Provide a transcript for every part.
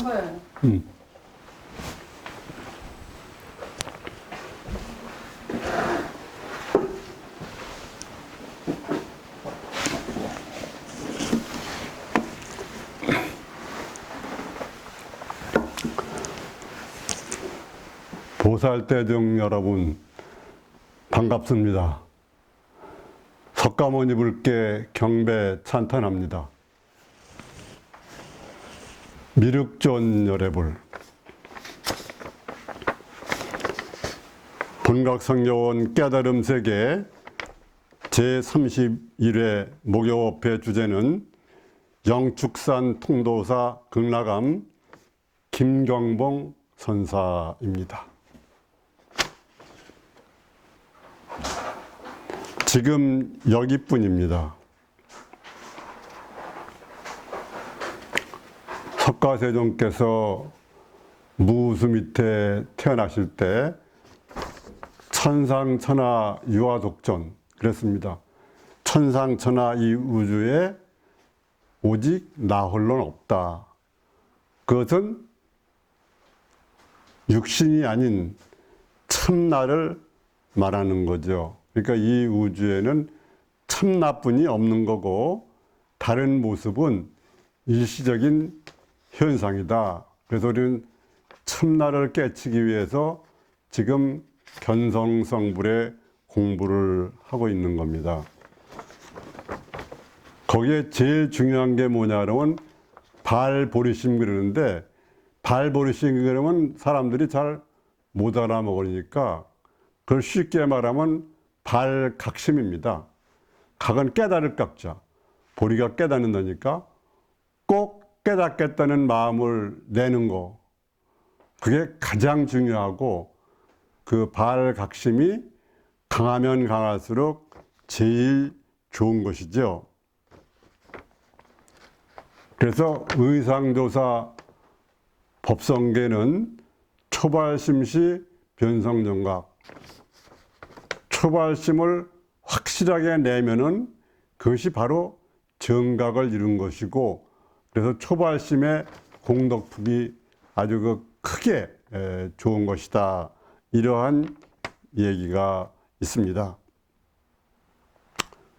거예요. 보살대중 여러분, 반갑습니다. 석가모니 불께 경배 찬탄합니다. 미륵존 열애불 본각성교원 깨달음 세계 제31회 목요업회 주제는 영축산 통도사 극락암 김경봉 선사입니다. 지금 여기뿐입니다. 석가세종께서 무우수 밑에 태어나실 때 천상천하 유아독존 그랬습니다. 천상천하 이 우주에 오직 나 홀로는 없다. 그것은 육신이 아닌 참나를 말하는 거죠. 그러니까 이 우주에는 참나뿐이 없는 거고 다른 모습은 일시적인 현상이다. 그래서 우리는 참나를 깨치기 위해서 지금 견성성불의 공부를 하고 있는 겁니다. 거기에 제일 중요한 게 뭐냐면 발보리심 그러는데 발보리심 그러면 사람들이 잘 못 알아먹으니까 그걸 쉽게 말하면 발각심입니다. 각은 깨달을 각자. 보리가 깨닫는다니까 꼭 깨닫겠다는 마음을 내는 거. 그게 가장 중요하고 그 발각심이 강하면 강할수록 제일 좋은 것이죠. 그래서 의상조사 법성계는 초발심시 변성정각 초발심을 확실하게 내면은 그것이 바로 정각을 이룬 것이고 그래서 초발심의 공덕품이 아주 크게 좋은 것이다. 이러한 얘기가 있습니다.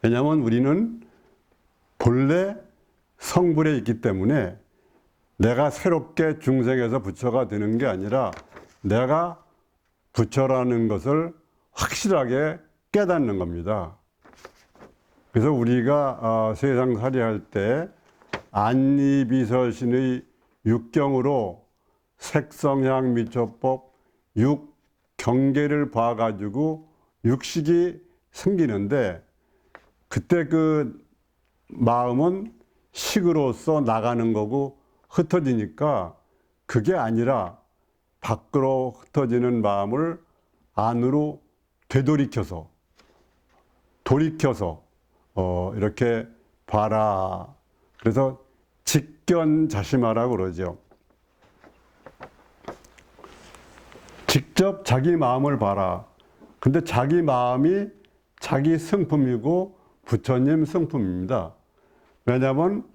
왜냐하면 우리는 본래 성불에 있기 때문에 내가 새롭게 중생에서 부처가 되는 게 아니라 내가 부처라는 것을 확실하게 깨닫는 겁니다. 그래서 우리가 세상살이할 때 안니비설신의 육경으로 색성향 미처법 육경계를 봐가지고 육식이 생기는데 그때 그 마음은 식으로서 나가는 거고 흩어지니까 그게 아니라 밖으로 흩어지는 마음을 안으로 되돌이켜서 이렇게 봐라. 그래서 직견자심하라고 그러죠. 직접 자기 마음을 봐라. 근데 자기 마음이 자기 성품이고 부처님 성품입니다. 왜냐하면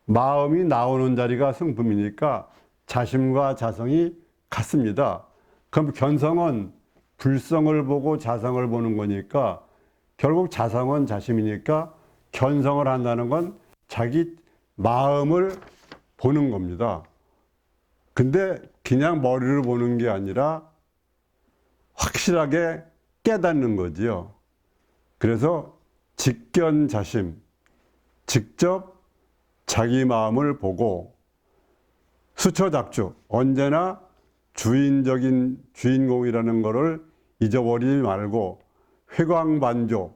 마음이 나오는 자리가 성품이니까 자심과 자성이 같습니다. 그럼 견성은 불성을 보고 자성을 보는 거니까 결국 자성은 자심이니까 견성을 한다는 건 자기 마음을 보는 겁니다. 근데 그냥 머리를 보는 게 아니라 확실하게 깨닫는 거지요. 그래서 직견자심, 직접 자기 마음을 보고 수처작주, 언제나 주인적인 주인공이라는 것을 잊어버리지 말고 회광반조,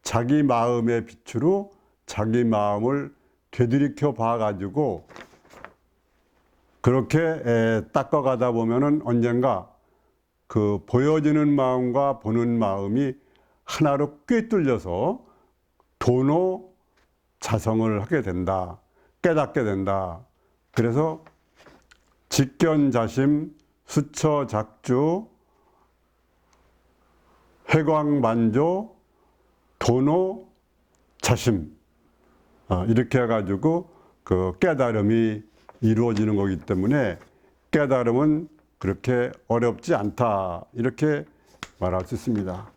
자기 마음의 빛으로 자기 마음을 되돌이켜 봐가지고 그렇게 닦아가다 보면은 언젠가 그 보여지는 마음과 보는 마음이 하나로 꿰뚫려서 도노 자성을 하게 된다. 깨닫게 된다. 그래서 직견자심, 수처작주, 회광만조, 도노, 자심 이렇게 해가지고 그 깨달음이 이루어지는 거기 때문에 깨달음은 그렇게 어렵지 않다, 이렇게 말할 수 있습니다.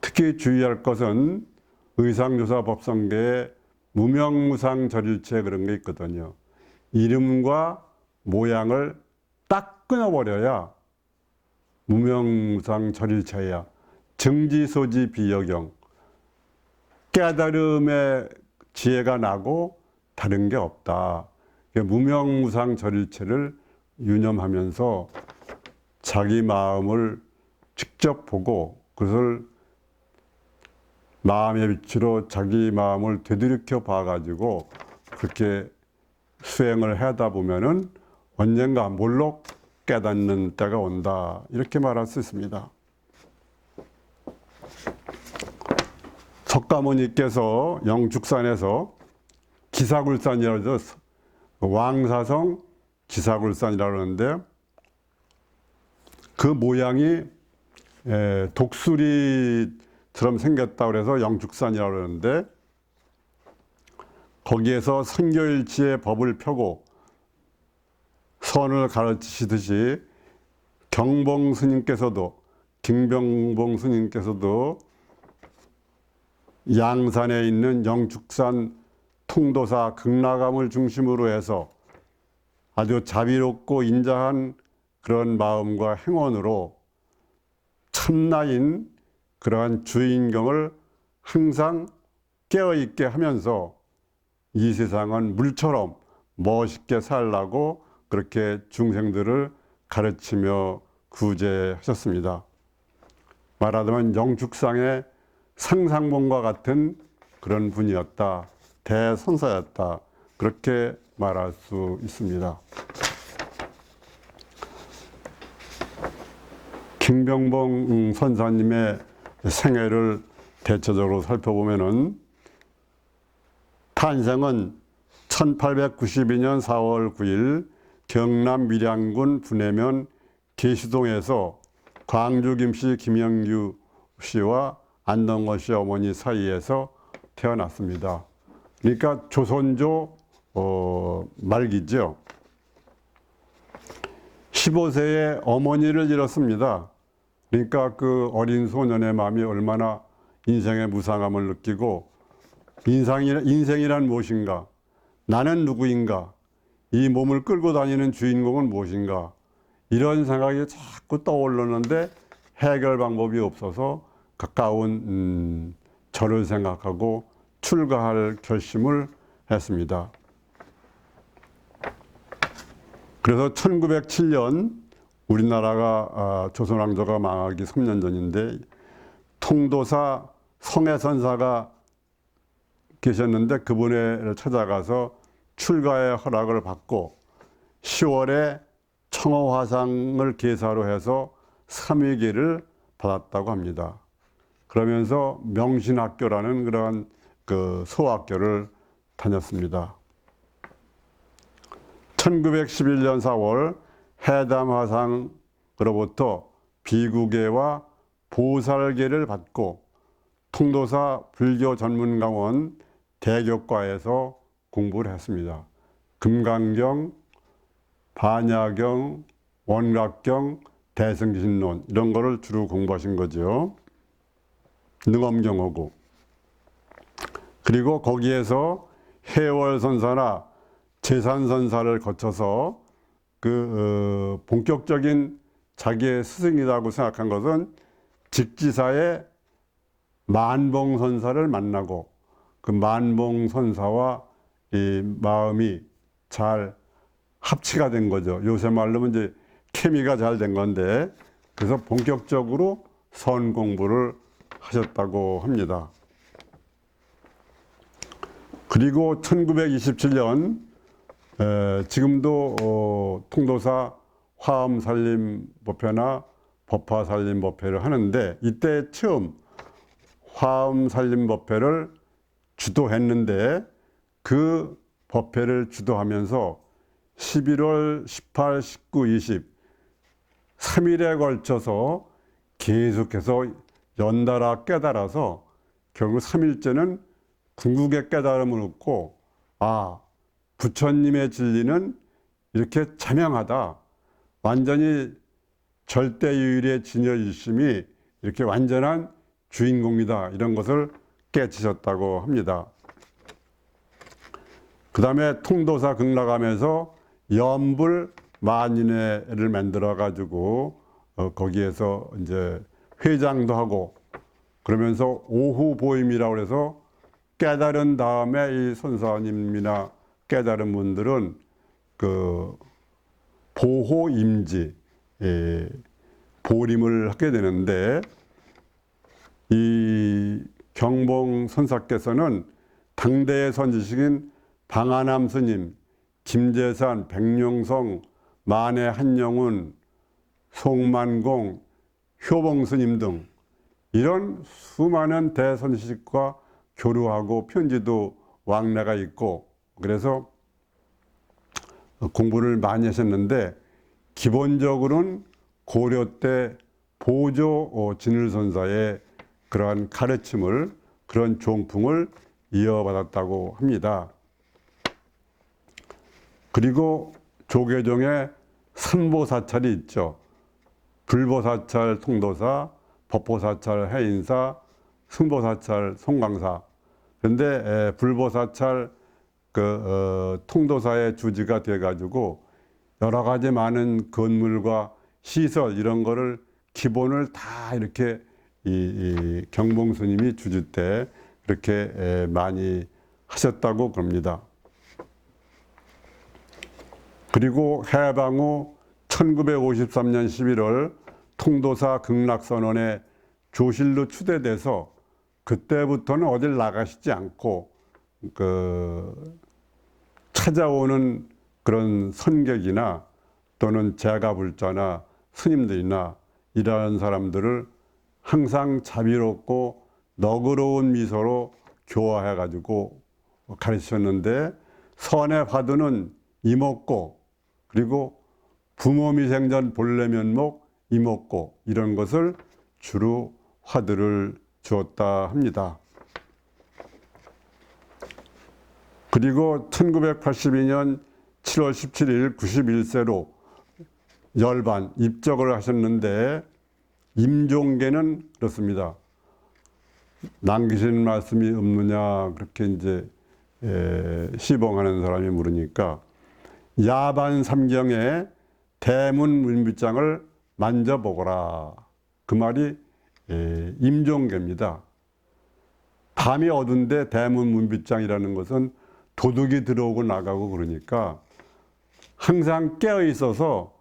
특히 주의할 것은 의상조사 법성계에 무명무상절일체 그런 게 있거든요. 이름과 모양을 딱 끊어버려야 무명무상절일체야. 정지소지 비여경, 깨달음의 지혜가 나고 다른 게 없다. 무명무상절일체를 유념하면서 자기 마음을 직접 보고 그것을 마음의 빛으로 자기 마음을 되돌이켜 봐가지고 그렇게 수행을 하다 보면은 언젠가 몰록 깨닫는 때가 온다, 이렇게 말할 수 있습니다. 석가모니께서 영축산에서 기사굴산이라고 해서 왕사성 기사굴산이라고 하는데, 그 모양이 독수리처럼 생겼다고 그래서 영축산이라고 그러는데, 거기에서 선교일치의 법을 펴고 선을 가르치시듯이 경봉 스님께서도, 김병봉 스님께서도 양산에 있는 영축산 통도사 극락암을 중심으로 해서 아주 자비롭고 인자한 그런 마음과 행원으로 참나인 그러한 주인공을 항상 깨어있게 하면서 이 세상은 물처럼 멋있게 살라고 그렇게 중생들을 가르치며 구제하셨습니다. 말하자면 영축상의 상상봉과 같은 그런 분이었다, 대선사였다, 그렇게 말할 수 있습니다. 김병봉 선사님의 생애를 대체적으로 살펴보면은, 탄생은 1892년 4월 9일 경남 밀양군 분해면 계시동에서 광주 김씨 김영규 씨와 안동건 씨 어머니 사이에서 태어났습니다. 그러니까 조선조 말기죠. 15세에 어머니를 잃었습니다. 그러니까 그 어린 소년의 마음이 얼마나 인생의 무상함을 느끼고, 인생이란 무엇인가, 나는 누구인가, 이 몸을 끌고 다니는 주인공은 무엇인가, 이런 생각이 자꾸 떠오르는데 해결 방법이 없어서 가까운 절을 생각하고 출가할 결심을 했습니다. 그래서 1907년 우리나라가 조선왕조가 망하기 3년 전인데, 통도사 성혜선사가 계셨는데 그분을 찾아가서 출가의 허락을 받고 10월에 청어화상을 계사로 해서 3위기를 받았다고 합니다. 그러면서 명신학교라는 그러한 그 소학교를 다녔습니다. 1911년 4월 해담화상으로부터 비구계와 보살계를 받고 통도사 불교 전문강원 대격과에서 공부를 했습니다. 금강경, 반야경, 원각경, 대승신론, 이런 거를 주로 공부하신 거죠. 능엄경하고. 그리고 거기에서 해월선사나 재산선사를 거쳐서 본격적인 자기의 스승이라고 생각한 것은 직지사의 만봉선사를 만나고, 그 만봉선사와 이 마음이 잘 합치가 된 거죠. 요새 말로는 이제 케미가 잘 된 건데, 그래서 본격적으로 선 공부를 하셨다고 합니다. 그리고 1927년 지금도 통도사 화엄살림법회나 법화살림법회를 하는데, 이때 처음 화엄살림법회를 주도했는데, 그 법회를 주도하면서 11월 18, 19, 20 3일에 걸쳐서 계속해서 연달아 깨달아서 결국 3일째는 궁극의 깨달음을 얻고, 부처님의 진리는 이렇게 자명하다. 완전히 절대유일의 진여일심이 이렇게 완전한 주인공이다. 이런 것을 깨치셨다고 합니다. 그 다음에 통도사 극락암에서 연불 만인회를 만들어 가지고 거기에서 이제 회장도 하고 그러면서 오후 보임이라고 해서 깨달은 다음에 이 선사님이나 깨달은 분들은 그 보호 임지 보림을 하게 되는데 이 경봉 선사께서는 당대의 선지식인 방아남 스님, 김재산, 백룡성, 만해 한영운, 송만공, 효봉 스님 등 이런 수많은 대선지식과 교류하고 편지도 왕래가 있고 그래서 공부를 많이 하셨는데 기본적으로는 고려 때 보조 진을선사의 그러한 가르침을 그런 종풍을 이어받았다고 합니다. 그리고 조계종에 삼보사찰이 있죠. 불보사찰 통도사, 법보사찰 해인사, 승보사찰 송광사. 그런데 불보사찰 통도사의 주지가 돼가지고 여러 가지 많은 건물과 시설 이런 거를 기본을 다 이렇게 이 경봉 스님이 주지 때 그렇게 많이 하셨다고 그럽니다. 그리고 해방 후 1953년 11월 통도사 극락선언에 조실로 추대돼서 그때부터는 어딜 나가시지 않고 찾아오는 그런 선객이나 또는 제가불자나 스님들이나 이러한 사람들을 항상 자비롭고 너그러운 미소로 교화해 가지고 가르치셨는데 선의 화두는 이목고 그리고 부모미생전 본래 면목 이목고 이런 것을 주로 화두를 주었다 합니다. 그리고 1982년 7월 17일 91세로 열반 입적을 하셨는데 임종계는 그렇습니다. 남기신 말씀이 없느냐 그렇게 이제 시봉하는 사람이 물으니까 야반 삼경에 대문 문빗장을 만져보거라. 그 말이 임종계입니다. 밤이 어두운데 대문 문빗장이라는 것은 도둑이 들어오고 나가고 그러니까 항상 깨어 있어서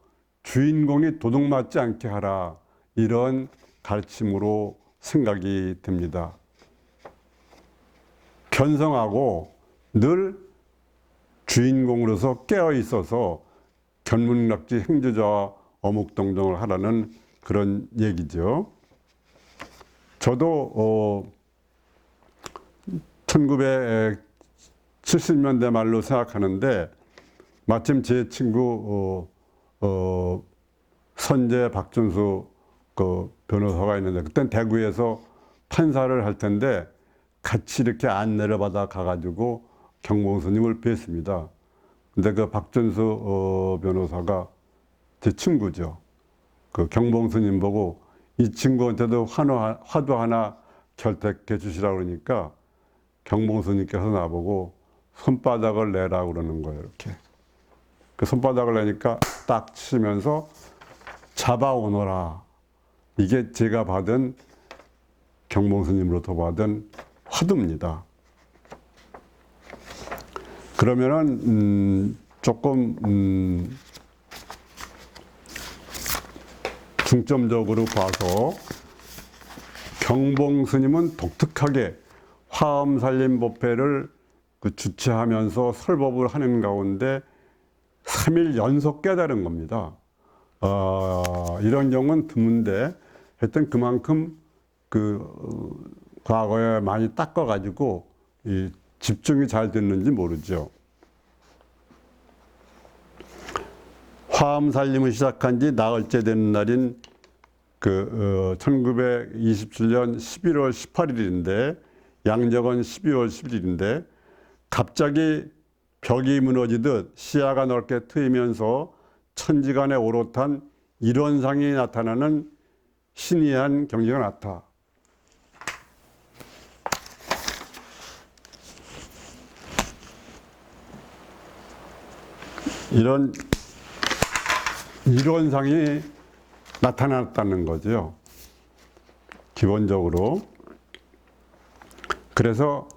주인공이 도둑 맞지 않게 하라. 이런 가르침으로 생각이 됩니다. 견성하고 늘 주인공으로서 깨어 있어서 견문낙지 행주자와 어묵동정을 하라는 그런 얘기죠. 저도 1970년대 말로 생각하는데 마침 제 친구 선재 박준수 그 변호사가 있는데 그땐 대구에서 판사를 할 텐데 같이 이렇게 안내를 받아 가가지고 경봉 스님을 뵀습니다. 근데 그 박준수 변호사가 제 친구죠. 그 경봉 스님 보고 이 친구한테도 화두 하나 결택해 주시라고 그러니까 경봉 스님께서 나보고 손바닥을 내라 그러는 거예요. 이렇게. 그 손바닥을 내니까 딱 치면서 잡아오너라. 이게 제가 받은 경봉 스님으로부터 받은 화두입니다. 그러면은 조금 중점적으로 봐서 경봉 스님은 독특하게 화엄살림법회를 주최하면서 설법을 하는 가운데 3일 연속 깨달은 겁니다. 이런 경우는 드문데 하여튼 그만큼 과거에 많이 닦아가지고 집중이 잘 됐는지 모르죠. 화엄살림을 시작한 지 나흘째 되는 날인 1927년 11월 18일인데 양력은 12월 11일인데 갑자기 벽이 무너지듯 시야가 넓게 트이면서 천지간에 오롯한 이론상이 나타나는 신이한 경지가 나타. 이런 이론상이 나타났다는 거죠. 기본적으로. 그래서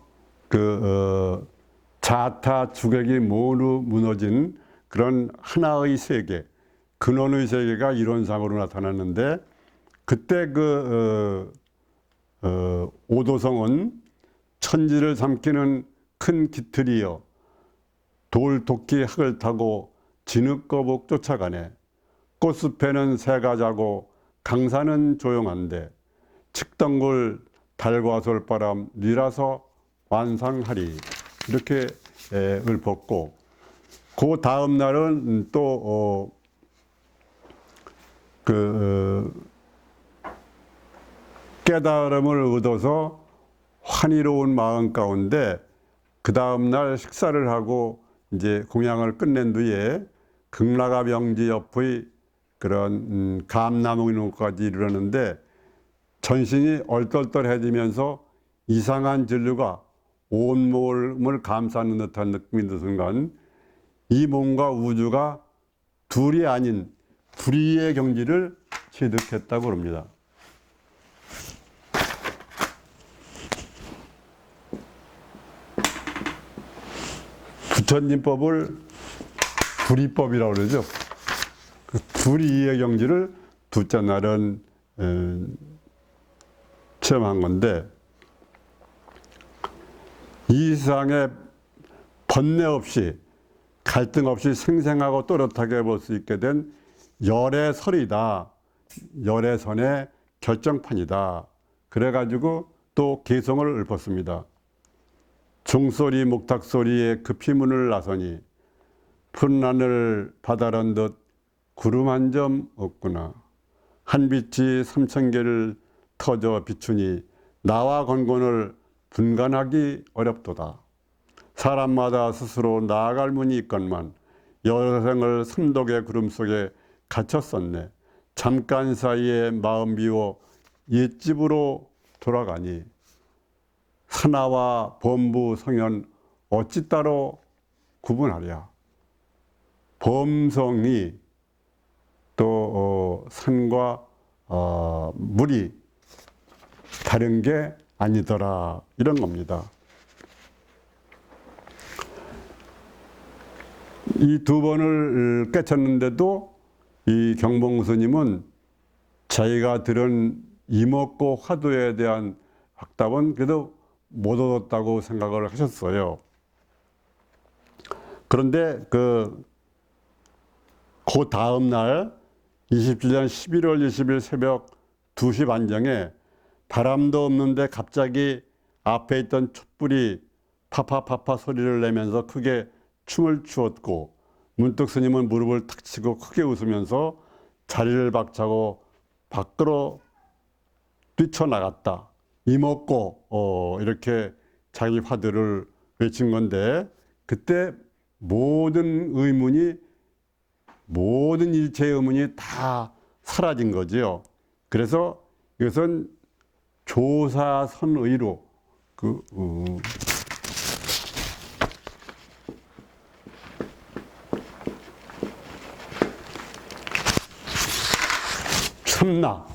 자타 주객이 모두 무너진 그런 하나의 세계, 근원의 세계가 이론상으로 나타났는데, 그때 오도성은 천지를 삼키는 큰 깃틀이여 돌 도끼 학을 타고 진흙거북 쫓아가네. 꽃숲에는 새가 자고 강산은 조용한데 측덩굴 달과 솔바람 니라서 완상하리. 이렇게 읊었고, 그 다음 날은 또 깨달음을 얻어서 환희로운 마음 가운데 그 다음 날 식사를 하고 이제 공양을 끝낸 뒤에 극락아 명지 옆의 그런 감나무까지 이르렀는데, 전신이 얼떨떨해지면서 이상한 진류가 온 몸을 감싸는 듯한 느낌이 드는 순간 이 몸과 우주가 둘이 아닌 불이의 경지를 취득했다고 합니다. 부처님법을 불이법이라고 그러죠. 그 불이의 경지를 둘째 날은 체험한 건데, 이 세상에 번뇌 없이 갈등 없이 생생하고 또렷하게 볼 수 있게 된 열애설이다. 열애선의 결정판이다. 그래가지고 또 개성을 읊었습니다. 종소리 목탁소리에 급히 문을 나서니 푸른 하늘 바다란 듯 구름 한 점 없구나. 한 빛이 3000개를 터져 비추니 나와 건곤을 분간하기 어렵도다. 사람마다 스스로 나아갈 문이 있건만 여생을 삼독의 구름 속에 갇혔었네. 잠깐 사이에 마음 비워 옛집으로 돌아가니 산하와 범부 성현 어찌 따로 구분하랴. 범성이 또 산과 물이 다른 게 아니더라, 이런 겁니다. 이 두 번을 깨쳤는데도 이 경봉 스님은 자기가 들은 이목고 화두에 대한 확답은 그래도 못 얻었다고 생각을 하셨어요. 그런데 그 다음 날 27년 11월 20일 새벽 2시 반경에 바람도 없는데 갑자기 앞에 있던 촛불이 파파파파 소리를 내면서 크게 춤을 추었고, 문득 스님은 무릎을 탁 치고 크게 웃으면서 자리를 박차고 밖으로 뛰쳐나갔다. 이먹고 이렇게 자기 화두를 외친 건데, 그때 모든 일체의 의문이 다 사라진 거지요. 그래서 이것은 조사선의로 참나,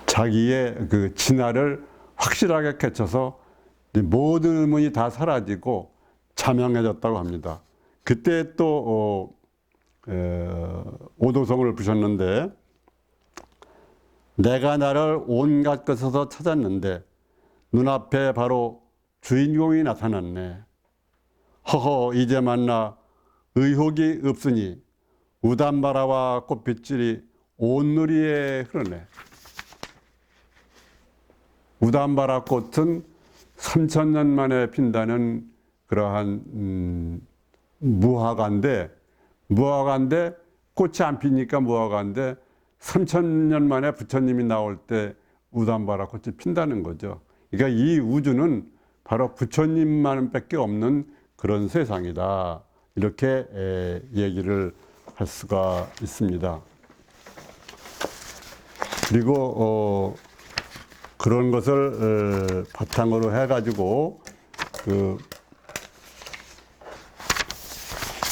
자기의 그 진화를 확실하게 깨쳐서 모든 의문이 다 사라지고 자명해졌다고 합니다. 그때 또 오도성을 부셨는데, 내가 나를 온갖 곳에서 찾았는데 눈앞에 바로 주인공이 나타났네. 허허, 이제 만나 의혹이 없으니 우담바라와 꽃빛줄이 온 누리에 흐르네. 우담바라 꽃은 3000년 만에 핀다는 그러한 무화과인데 꽃이 안 피니까 무화과인데 3000년 만에 부처님이 나올 때 우담바라 꽃이 핀다는 거죠. 그러니까 이 우주는 바로 부처님만밖에 없는 그런 세상이다. 이렇게 얘기를 할 수가 있습니다. 그리고 그런 것을 바탕으로 해가지고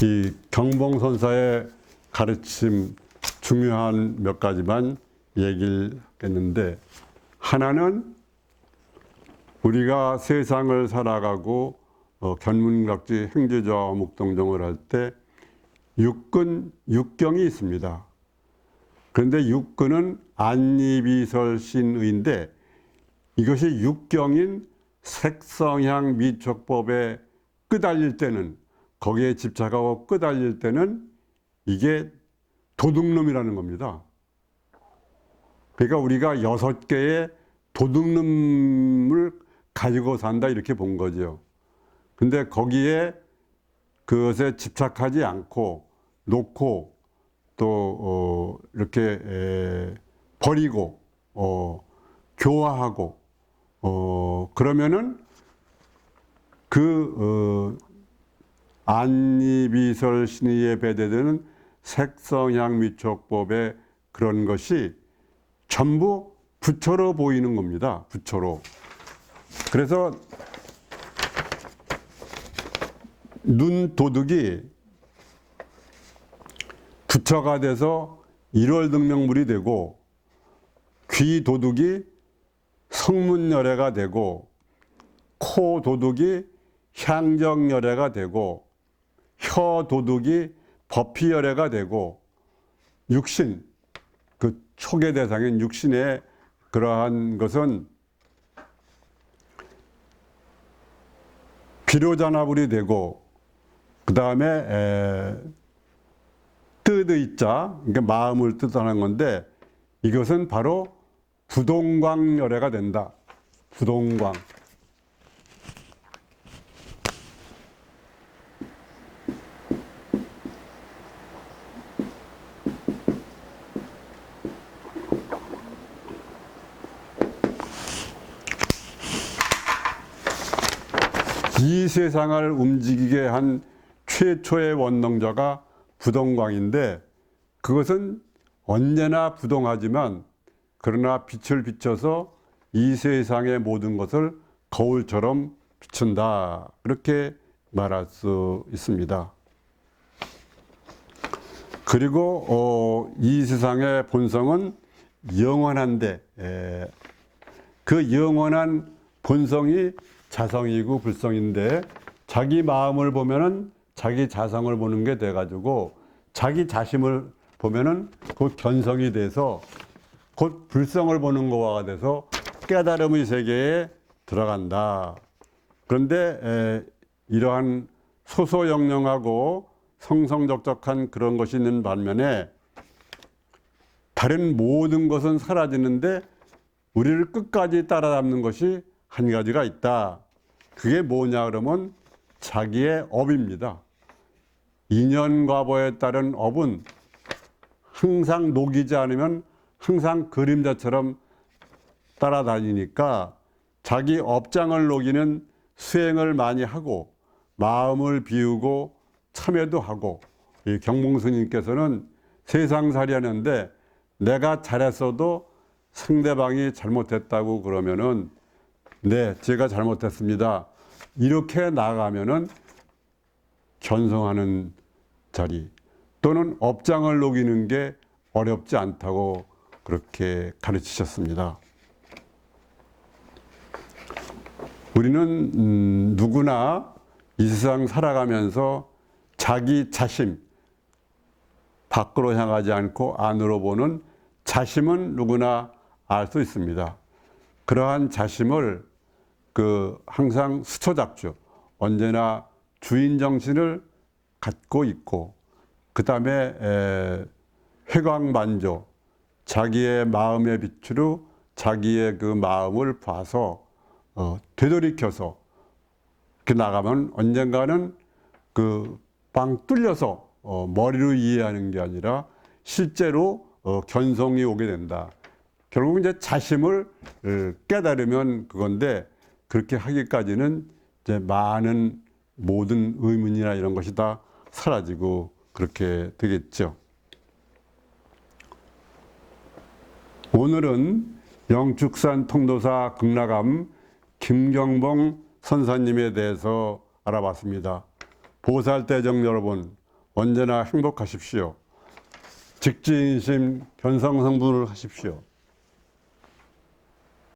이 경봉선사의 가르침 중요한 몇 가지만 얘기를 했는데, 하나는 우리가 세상을 살아가고 견문각지 행주좌 묵동정을 할 때 육경이 있습니다. 그런데 육근은 안니비설신의인데, 이것이 육경인 색성향 미촉법에 끄달릴 때는, 거기에 집착하고 끄달릴 때는 이게 도둑놈이라는 겁니다. 그러니까 우리가 6개의 도둑놈을 가지고 산다, 이렇게 본 거죠. 근데 거기에 그것에 집착하지 않고 놓고 또 이렇게 버리고 교화하고 그러면은 안니비설 신의에 배대되는 색성향 미촉법의 그런 것이 전부 부처로 보이는 겁니다. 부처로. 그래서 눈 도둑이 부처가 돼서 일월등명물이 되고, 귀 도둑이 성문열애가 되고, 코 도둑이 향정열애가 되고, 혀 도둑이 법피열애가 되고, 육신, 그 촉의 대상인 육신의 그러한 것은 비료잔화불이 되고, 그 다음에 뜻의자, 그러니까 마음을 뜻하는 건데, 이것은 바로 부동광열애가 된다. 부동광. 이 세상을 움직이게 한 최초의 원능자가 부동광인데, 그것은 언제나 부동하지만 그러나 빛을 비춰서 이 세상의 모든 것을 거울처럼 비춘다, 이렇게 말할 수 있습니다. 그리고 이 세상의 본성은 영원한데, 그 영원한 본성이 자성이고 불성인데, 자기 마음을 보면은 자기 자성을 보는 게 돼가지고, 자기 자심을 보면은 곧 견성이 돼서 곧 불성을 보는 거가 돼서 깨달음의 세계에 들어간다. 그런데 이러한 소소영령하고 성성적적한 그런 것이 있는 반면에, 다른 모든 것은 사라지는데 우리를 끝까지 따라잡는 것이 한 가지가 있다. 그게 뭐냐 그러면 자기의 업입니다. 인연과보에 따른 업은 항상 녹이지 않으면 항상 그림자처럼 따라다니니까, 자기 업장을 녹이는 수행을 많이 하고 마음을 비우고 참여도 하고, 이 경봉스님께서는 세상살이 하는데 내가 잘했어도 상대방이 잘못했다고 그러면은, 네, 제가 잘못했습니다, 이렇게 나가면은 견성하는 자리, 또는 업장을 녹이는 게 어렵지 않다고 그렇게 가르치셨습니다. 우리는 누구나 이 세상 살아가면서 자기 자심, 밖으로 향하지 않고 안으로 보는 자심은 누구나 알 수 있습니다. 그러한 자심을 항상 수초작주, 언제나 주인 정신을 갖고 있고, 그 다음에 회광만조, 자기의 마음의 빛으로 자기의 그 마음을 봐서 되돌이켜서 이렇게 나가면 언젠가는 빵 뚫려서 머리로 이해하는 게 아니라 실제로 견성이 오게 된다. 결국 이제 자심을 깨달으면 그건데, 그렇게 하기까지는 이제 많은 모든 의문이나 이런 것이 다 사라지고 그렇게 되겠죠. 오늘은 영축산 통도사 극락암 김경봉 선사님에 대해서 알아봤습니다. 보살대정 여러분, 언제나 행복하십시오. 직지인심 견성성불을 하십시오.